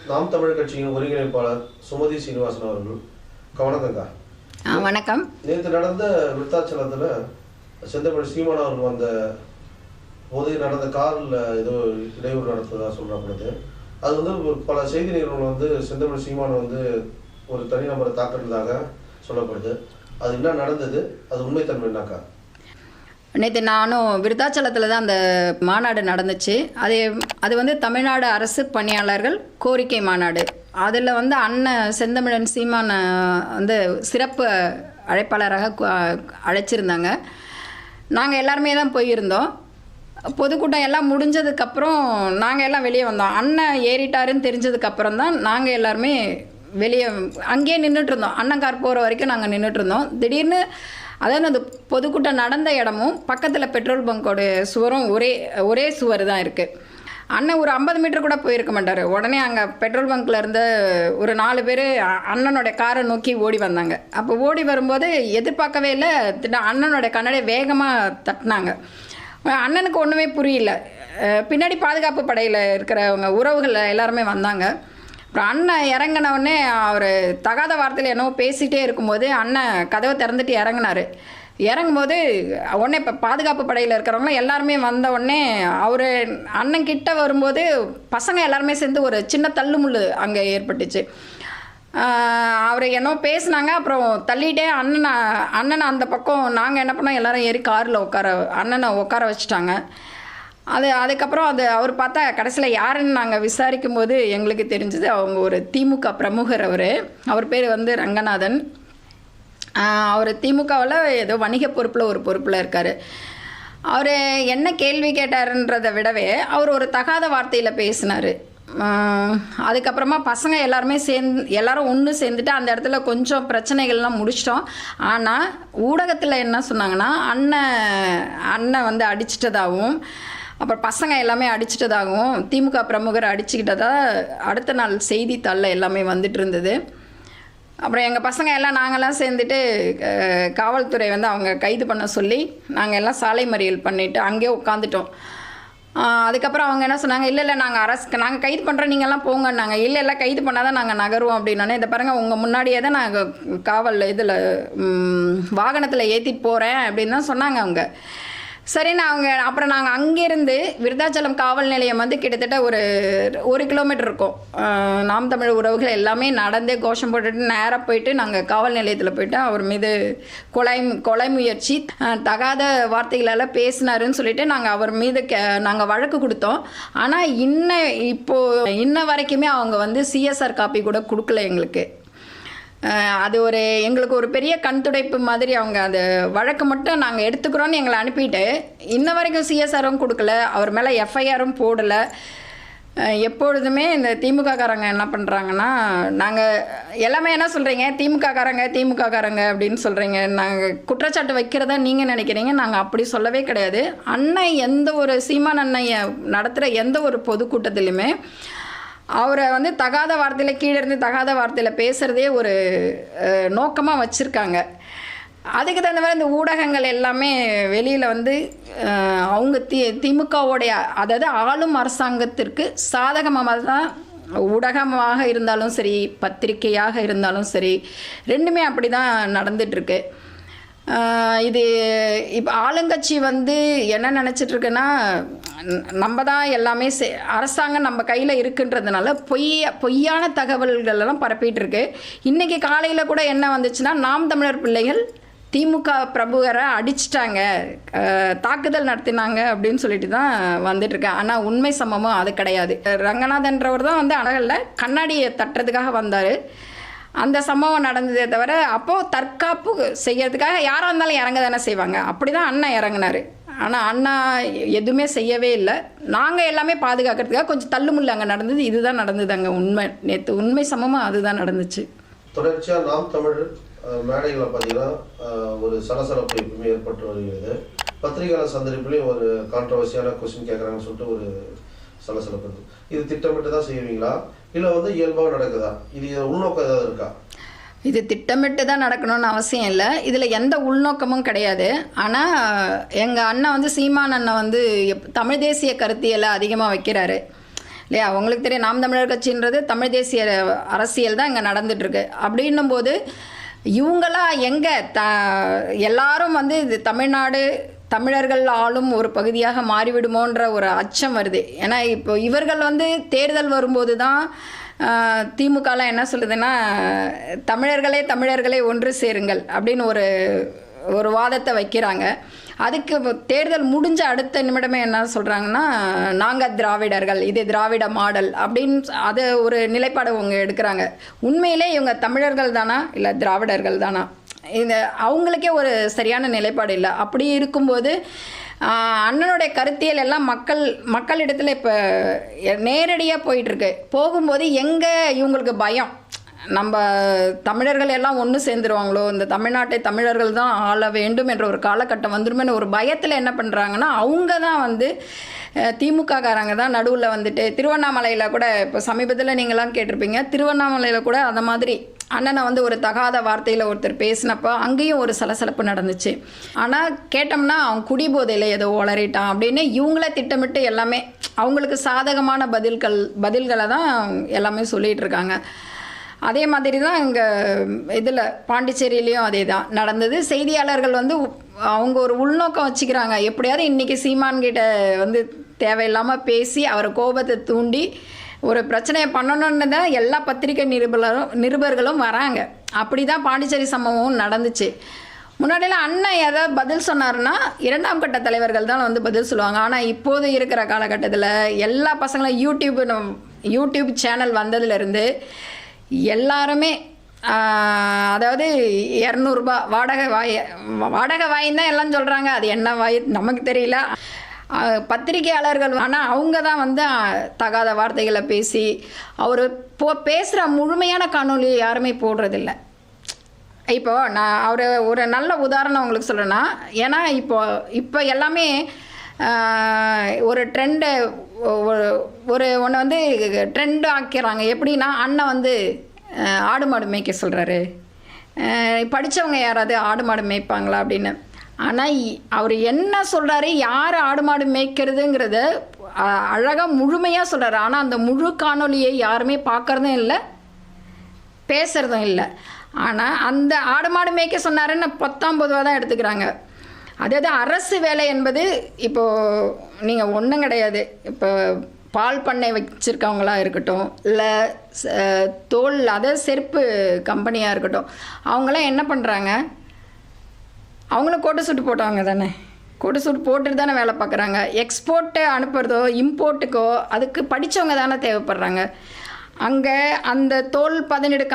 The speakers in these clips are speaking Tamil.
நாம் தமிழ் கட்சியின் ஒருங்கிணைப்பாளர் சுமதி சீனிவாசன் அவர்கள் வணக்கங்க. வணக்கம். நேற்று நடந்த விருத்தாச்சலத்தில் செந்தமிழ் சீமான் அவர்கள் வந்த போது நடந்த காரில் ஏதோ இடையூறு நடத்ததாக சொல்லப்படுது. அது வந்து பல செய்தி நிறுவனங்கள் வந்து செந்தமிழ் சீமான் வந்து ஒரு தனிநபரை தாக்குறதாக சொல்லப்படுது. அது என்ன நடந்தது, அது உண்மைத்தன்மை என்னக்கா? நேற்று நானும் விருத்தாச்சலத்தில் தான் அந்த மாநாடு நடந்துச்சு. அது வந்து தமிழ்நாடு அரசு பணியாளர்கள் கோரிக்கை மாநாடு. அதில் வந்து அண்ணன் செந்தமிழன் சீமானை வந்து சிறப்பு அழைப்பாளராக அழைச்சிருந்தாங்க. நாங்கள் எல்லாருமே தான் போயிருந்தோம். பொதுக்கூட்டம் எல்லாம் முடிஞ்சதுக்கப்புறம் நாங்கள் எல்லாம் வெளியே வந்தோம். அண்ணன் ஏறிட்டாருன்னு தெரிஞ்சதுக்கப்புறம் தான் நாங்கள் எல்லாருமே வெளியே அங்கேயே நின்றுட்டுருந்தோம். அண்ணன் கார் போகிற வரைக்கும் நாங்கள் நின்றுட்டுருந்தோம். திடீர்னு அதாவது அந்த பொதுக்கூட்டம் நடந்த இடமும் பக்கத்தில் பெட்ரோல் பங்கோட சுவரும் ஒரே சுவர் தான் இருக்குது. அண்ணன் ஒரு 50 மீட்டர் கூட போயிருக்க மாட்டார். உடனே அங்கே பெட்ரோல் பங்க்கில் இருந்த ஒரு 4 பேர் அண்ணனோட காரை நோக்கி ஓடி வந்தாங்க. அப்போ ஓடி வரும்போது எதிர்பார்க்கவே இல்லை, அண்ணனோட கண்ணாடியை வேகமாக தட்டினாங்க. அண்ணனுக்கு ஒன்றுமே புரியல. பின்னாடி பாதுகாப்பு படையில் இருக்கிறவங்க உறவுகள் எல்லாருமே வந்தாங்க. அப்புறம் அண்ணன் இறங்கினவுடனே அவர் தகாத வார்த்தையில் என்னவோ பேசிகிட்டே இருக்கும்போது அண்ணன் கதவை திறந்துட்டு இறங்கும்போது உடனே இப்போ பாதுகாப்பு படையில் இருக்கிறவங்க எல்லாருமே வந்த உடனே அவர் அண்ணன் கிட்ட வரும்போது பசங்க எல்லாருமே சேர்ந்து ஒரு சின்ன தள்ளுமுள்ளு அங்கே ஏற்பட்டுச்சு. அவர் என்னோ பேசினாங்க. அப்புறம் தள்ளிகிட்டே அண்ணனை அந்த பக்கம் நாங்கள் என்ன பண்ணோம், எல்லோரும் ஏறி காரில் அண்ணனை உட்கார வச்சுட்டாங்க. அதுக்கப்புறம் அவர் பார்த்தா கடைசியில் யாருன்னு நாங்கள் விசாரிக்கும் போது எங்களுக்கு தெரிஞ்சது அவங்க ஒரு திமுக பிரமுகர். அவர் பேர் வந்து ரங்கநாதன். அவர் திமுகவில் ஏதோ வணிக பொறுப்பில் ஒரு பொறுப்பில் இருக்கார். அவர் என்ன கேள்வி கேட்டாருன்றதை விடவே அவர் ஒரு தகாத வார்த்தையில் பேசினார். அதுக்கப்புறமா பசங்க எல்லாரும் ஒன்று சேர்ந்துட்டு அந்த இடத்துல கொஞ்சம் பிரச்சனைகள்லாம் முடிச்சிட்டோம். ஆனால் ஊடகத்தில் என்ன சொன்னாங்கன்னா அண்ணன் வந்து அடிச்சிட்டதாகவும் அப்புறம் பசங்க எல்லாமே அடிச்சிட்டதாகவும் திமுக பிரமுகர் அடிச்சுக்கிட்டதா அடுத்த நாள் செய்தித்தாளில் எல்லாமே வந்துட்டு இருந்தது. அப்புறம் எங்கள் பசங்க எல்லாம் நாங்கள்லாம் சேர்ந்துட்டு காவல்துறை வந்து அவங்க கைது பண்ண சொல்லி நாங்கள் எல்லாம் சாலை மறியல் பண்ணிவிட்டு அங்கேயே உட்காந்துட்டோம். அதுக்கப்புறம் அவங்க என்ன சொன்னாங்க, இல்லை நாங்கள் கைது பண்ணுறோம், நீங்கள்லாம் போங்கன்னாங்க. இல்லை கைது பண்ணால் தான் நாங்கள் நகருவோம் அப்படின்னோடனே, இதை பாருங்கள் உங்கள் முன்னாடியே தான் நாங்கள் காவல் இதில் வாகனத்தில் ஏற்றிட்டு போகிறேன் அப்படின்னு தான் சொன்னாங்க அவங்க. சரின்னு அப்புறம் நாங்கள் அங்கேருந்து விருத்தாச்சலம் காவல் நிலையம் வந்து கிட்டத்தட்ட ஒரு 1 கிலோமீட்டர் இருக்கும். நாம் தமிழ் உறவுகள் எல்லாமே நடந்தே கோஷம் போட்டுட்டு நேராக போயிட்டு நாங்கள் காவல் நிலையத்தில் போயிட்டு அவர் மீது கொலை முயற்சி தகாத வார்த்தைகளால் பேசினாருன்னு சொல்லிட்டு நாங்கள் அவர் மீது நாங்கள் வழக்கு கொடுத்தோம். ஆனால் இன்ன வரைக்குமே அவங்க வந்து சிஎஸ்ஆர் காப்பி கூட கொடுக்கல எங்களுக்கு. அது எங்களுக்கு ஒரு பெரிய கண் துடைப்பு மாதிரி. அவங்க அந்த வழக்கு மட்டும் நாங்கள் எடுத்துக்கிறோன்னு எங்களை அனுப்பிட்டு இன்ன வரைக்கும் சிஎஸ்ஆரும் கொடுக்கல, அவர் மேலே எஃப்ஐஆரும் போடலை. எப்பொழுதுமே இந்த திமுககாரங்க என்ன பண்ணுறாங்கன்னா, நாங்கள் எல்லாமே என்ன சொல்கிறீங்க, திமுககாரங்க அப்படின்னு சொல்கிறீங்க, நாங்கள் குற்றச்சாட்டு வைக்கிறதா நீங்கள் நினைக்கிறீங்க. நாங்கள் அப்படி சொல்லவே கிடையாது. அண்ணன் எந்த ஒரு சீமான் அண்ணன் நடத்துகிற எந்த ஒரு பொதுக்கூட்டத்திலுமே அவரை வந்து தகாத வார்த்தையில் கீழே இருந்து தகாத வார்த்தையில் பேசுகிறதே ஒரு நோக்கமாக வச்சுருக்காங்க. அதுக்கு தகுந்த மாதிரி இந்த ஊடகங்கள் எல்லாமே வெளியில் வந்து அவங்க திமுகவோடைய அதாவது ஆளும் அரசாங்கத்திற்கு சாதகமாக தான் ஊடகமாக இருந்தாலும் சரி, பத்திரிகையாக இருந்தாலும் சரி, ரெண்டுமே அப்படி தான் நடந்துகிட்ருக்கு. இது இப்போ ஆளுங்கட்சி வந்து என்ன நினச்சிட்ருக்குன்னா, நம்ம தான் எல்லாமே அரசாங்கம் நம்ம கையில் இருக்குன்றதுனால பொய்யான தகவல்களெல்லாம் பரப்பிகிட்ருக்கு. இன்றைக்கி காலையில் கூட என்ன வந்துச்சுன்னா, நாம் தமிழர் பிள்ளைகள் திமுக பிரமுகரை அடிச்சிட்டாங்க, தாக்குதல் நடத்தினாங்க அப்படின்னு சொல்லிட்டு தான் வந்துட்டுருக்கேன். ஆனால் உண்மை சம்பவம் அது கிடையாது. ரங்கநாதன்றவர் தான் வந்து அழகில் கண்ணாடியை தட்டுறதுக்காக வந்தார். அந்த சம்பவம் நடந்ததே தவிர அப்போது தற்காப்பு செய்யறதுக்காக யாராக இருந்தாலும் இறங்க தானே செய்வாங்க. அப்படி தான் அண்ணன் இறங்கினார். ஆனால் அண்ணா எதுவுமே செய்யவே இல்லை. நாங்கள் எல்லாமே பாதுகாக்கிறதுக்காக கொஞ்சம் தள்ளுமுள்ள அங்கே நடந்தது. இதுதான் நடந்தது அங்கே நேற்று உண்மை சம்பவம் அதுதான் நடந்துச்சு. தொடர்ச்சியாக நாம் தமிழ் மேடைகளை பார்த்தீங்கன்னா ஒரு சலசலப்பு எப்பவுமே ஏற்பட்டு வருகிறது. பத்திரிகையாளர் சந்தர்ப்பிலையும் ஒரு கான்ட்ரவர்சியான கொஸ்டின் கேட்குறாங்கன்னு சொல்லிட்டு ஒரு சலசலப்பு. இது திட்டமிட்டு தான் செய்வீங்களா, இல்லை வந்து இயல்பாக நடக்குதா? இது உள்நோக்கம் ஏதாவது இருக்கா? இது திட்டமிட்டு தான் நடக்கணும்னு அவசியம் இல்லை. இதில் எந்த உள்நோக்கமும் கிடையாது. ஆனால் எங்கள் அண்ணன் வந்து சீமான் அண்ணன் வந்து தமிழ் தேசிய கருத்தியலை அதிகமாக வைக்கிறாரு. இல்லையா? அவங்களுக்கு தெரியும் நாம் தமிழர் கட்சின்றது தமிழ் தேசிய அரசியல் தான் இங்கே நடந்துகிட்ருக்கு. அப்படின்னும் போது இவங்களாம் எங்கே எல்லாரும் வந்து இது தமிழ்நாடு தமிழர்கள் ஆளும் ஒரு பகுதியாக மாறிவிடுமோன்ற ஒரு அச்சம் வருது. ஏன்னா இப்போ இவர்கள் வந்து தேர்தல் வரும்போது தான் திமுகலாம் என்ன சொல்லுதுன்னா, தமிழர்களே ஒன்று சேருங்கள் அப்படின்னு ஒரு வாதத்தை வைக்கிறாங்க. அதுக்கு தேர்தல் முடிஞ்ச அடுத்த நிமிடமே என்ன சொல்கிறாங்கன்னா, நாங்கள் திராவிடர்கள், இது திராவிட மாடல் அப்படின்னு அது ஒரு நிலைப்பாடு அவங்க எடுக்கிறாங்க. உண்மையிலே இவங்க தமிழர்கள் தானா இல்லை திராவிடர்கள் தானா? இந்த அவங்களுக்கே ஒரு சரியான நிலைப்பாடு இல்லை. அப்படி இருக்கும்போது அண்ணனுடைய கருத்தியல் எல்லாம் மக்களிடத்தில் இப்போ நேரடியாக போயிட்டுருக்கு. போகும்போது எங்கே இவங்களுக்கு பயம், நம்ம தமிழர்கள் எல்லாம் ஒன்று சேர்ந்துருவாங்களோ, இந்த தமிழ்நாட்டை தமிழர்கள் தான் ஆள வேண்டும் என்ற ஒரு காலகட்டம் வந்துருமேன்னு ஒரு பயத்தில் என்ன பண்ணுறாங்கன்னா, அவங்க தான் வந்து திமுககாரங்க தான் நடுவில் வந்துட்டு திருவண்ணாமலையில் கூட இப்போ சமீபத்தில் நீங்களாம் கேட்டிருப்பீங்க, திருவண்ணாமலையில் கூட அந்த மாதிரி அண்ணனை வந்து ஒரு தகாத வார்த்தையில் ஒருத்தர் பேசினப்போ அங்கேயும் ஒரு சலசலப்பு நடந்துச்சு. ஆனால் கேட்டோம்னா அவன் குடிபோதையில் ஏதோ உளறிட்டான் அப்படின்னு இவங்களே திட்டமிட்டு எல்லாமே அவங்களுக்கு சாதகமான பதில்களை தான் எல்லாமே சொல்லிகிட்டு இருக்காங்க. அதே மாதிரி தான் இங்கே இதில் பாண்டிச்சேரியிலையும் அதே தான் நடந்தது. செய்தியாளர்கள் வந்து அவங்க ஒரு உள்நோக்கம் வச்சுக்கிறாங்க, எப்படியாவது இன்றைக்கி சீமான்கிட்ட வந்து தேவையில்லாமல் பேசி அவரை கோபத்தை தூண்டி ஒரு பிரச்சனையை பண்ணணுன்னு தான் எல்லா பத்திரிகை நிருபர்களும் வராங்க. அப்படி தான் பாண்டிச்சேரி சம்பவம் நடந்துச்சு. முன்னாடியெல்லாம் அண்ணன் ஏதாவது பதில் சொன்னார்னா 2ஆம் கட்ட தலைவர்கள் தான் வந்து பதில் சொல்லுவாங்க. ஆனால் இப்போது இருக்கிற காலகட்டத்தில் எல்லா பசங்களும் யூடியூப் சேனல் வந்ததுலேருந்து எல்லாருமே அதாவது 200 ரூபா வாடகை வாயின்னு தான் எல்லாம் சொல்கிறாங்க. அது என்ன வாய் நமக்கு தெரியல. பத்திரிகையாளர்கள் ஆனால் அவங்க தான் வந்து தகாத வார்த்தைகளை பேசி அவர் பேசுகிற முழுமையான காணொலியை யாருமே போடுறதில்லை. இப்போது நான் ஒரு நல்ல உதாரணம் உங்களுக்கு சொல்கிறேன்னா, ஏன்னா இப்போ எல்லாமே ஒரு ட்ரெண்டு ஒன்று வந்து ட்ரெண்டு ஆக்கிறாங்க. எப்படின்னா, அண்ணன் வந்து ஆடு மாடு மேய்க்க சொல்கிறாரு, படித்தவங்க யாராவது ஆடு மாடு மேய்ப்பாங்களா அப்படின்னு. ஆனால் அவர் என்ன சொல்கிறாரு, யார் ஆடு மாடு மேய்க்கிறதுங்கிறத அழகாக முழுமையாக சொல்கிறாரு. ஆனால் அந்த முழு காணொலியை யாருமே பார்க்குறதும் இல்லை, பேசுகிறதும் இல்லை. ஆனால் அந்த ஆடு மாடு மேய்க்க சொன்னாருன்னு 19 தான் எடுத்துக்கிறாங்க. அதாவது அரசு வேலை என்பது இப்போது நீங்கள் ஒன்றும் கிடையாது. இப்போ பால் பண்ணை வச்சுருக்கவங்களா இருக்கட்டும், இல்லை தோல் அதாவது செருப்பு கம்பெனியாக இருக்கட்டும், அவங்களாம் என்ன பண்ணுறாங்க, அவங்களும் கோட்டு சூட்டு போட்டவங்க தானே, கோட்டு சூட்டு போட்டுட்டு தானே வேலை பார்க்குறாங்க. எக்ஸ்போர்ட்டு அனுப்புறதோ இம்போர்ட்டுக்கோ அதுக்கு படித்தவங்க தானே தேவைப்படுறாங்க. அங்கே அந்த தோல் பதனிடு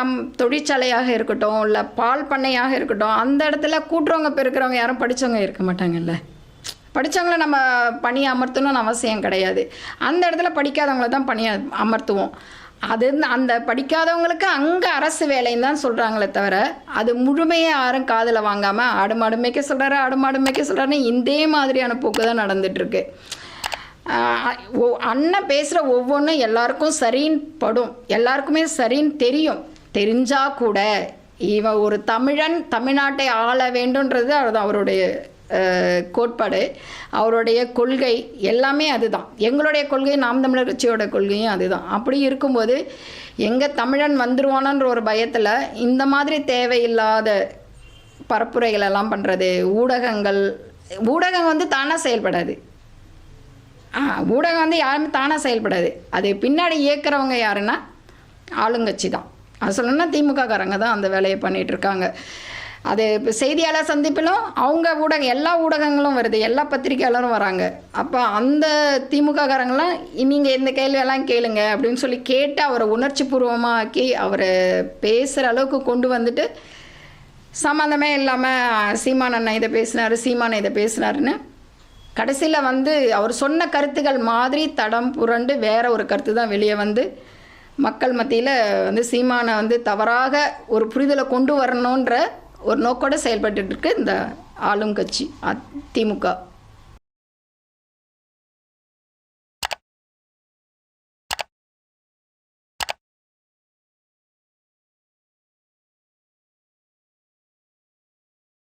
தொழிற்சாலையாக இருக்கட்டும், இல்லை பால் பண்ணையாக இருக்கட்டும், அந்த இடத்துல கூட்டுறவங்க பெருக்கிறவங்க யாரும் படித்தவங்க இருக்க மாட்டாங்கல்ல. படித்தவங்கள நம்ம பணி அமர்த்தணும்னு அவசியம் கிடையாது. அந்த இடத்துல படிக்காதவங்கள தான் பணி அமர்த்துவோம். அது அந்த படிக்காதவங்களுக்கு அங்கே அரசு வேலைன்னு தான் சொல்கிறாங்களே தவிர, அது முழுமையாக யாரும் காதில் வாங்காமல் ஆடு மாடு மேய்க்க சொல்கிறாருன்னு இதே மாதிரியான போக்கு தான் நடந்துகிட்ருக்கு. அண்ணன் பேசுகிற ஒவ்வொன்றும் எல்லாருக்கும் சரின்னு படும், எல்லாருக்குமே சரின்னு தெரிஞ்சால் கூட இவன் ஒரு தமிழன் தமிழ்நாட்டை ஆள வேண்டுன்றது அதுதான் அவருடைய கோட்பாடு, அவருடைய கொள்கை எல்லாமே அதுதான். எங்களுடைய கொள்கை நாம் தமிழர் கட்சியோட கொள்கையும் அதுதான். அப்படி இருக்கும்போது எங்கள் தமிழன் வந்துருவானன்ற ஒரு பயத்தில் இந்த மாதிரி தேவையில்லாத பரப்புரைகள் எல்லாம் பண்ணுறது, ஊடகம் வந்து தானாக செயல்படாது. ஊடகம் வந்து யாருமே தானாக செயல்படாது. அது பின்னாடி இயக்கிறவங்க யாருன்னா ஆளுங்கட்சி தான். அது சொல்லணும்னா திமுககாரங்க தான் அந்த வேலையை பண்ணிகிட்ருக்காங்க. அது இப்போ செய்தியாளர் சந்திப்பிலும் அவங்க எல்லா ஊடகங்களும் வருது, எல்லா பத்திரிகையாளரும் வராங்க. அப்போ அந்த திமுககாரங்களாம் நீங்கள் இந்த கேள்வியெல்லாம் கேளுங்க அப்படின்னு சொல்லி கேட்டு அவரை உணர்ச்சி பூர்வமாக ஆக்கி அவரை பேசுகிற அளவுக்கு கொண்டு வந்துட்டு சம்மந்தமே இல்லாமல் சீமான் அண்ணன் இதை பேசினாருன்னு கடைசியில் வந்து அவர் சொன்ன கருத்துக்கள் மாதிரி தடம் புரண்டு வேற ஒரு கருத்து தான் வெளியே வந்து மக்கள் மத்தியில் வந்து சீமானை வந்து தவறாக ஒரு புரிதலை கொண்டு வரணுன்ற ஒரு நோக்கோடு செயல்பட்டு இருக்கு இந்த ஆளும் கட்சி திமுக.